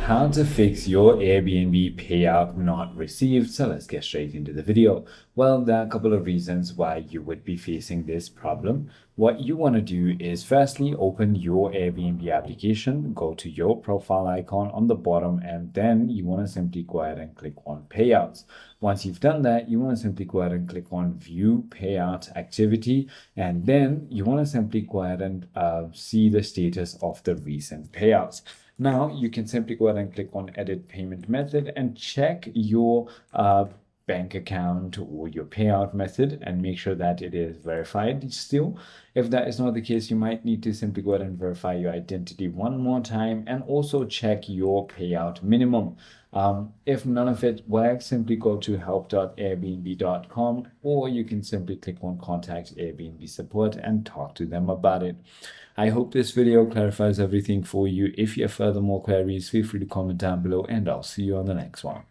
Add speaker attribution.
Speaker 1: how to fix your Airbnb payout not received. So let's get straight into the video. Well, there are a couple of reasons why you would be facing this problem. What you want to do is firstly open your Airbnb application, go to your profile icon on the bottom, and then you want to simply go ahead and click on payouts. Once you've done that, you want to simply go ahead and click on view payout activity, and then you want to simply go ahead and see the status of the recent payouts. Now you can simply go ahead and click on edit payment method and check your bank account or your payout method and make sure that it is verified still. If that is not the case, you might need to simply go ahead and verify your identity one more time and also check your payout minimum. If none of it works, simply go to help.airbnb.com, or you can simply click on contact Airbnb Support and talk to them about it. I hope this video clarifies everything for you. If you have further more queries, feel free to comment down below, and I'll see you on the next one.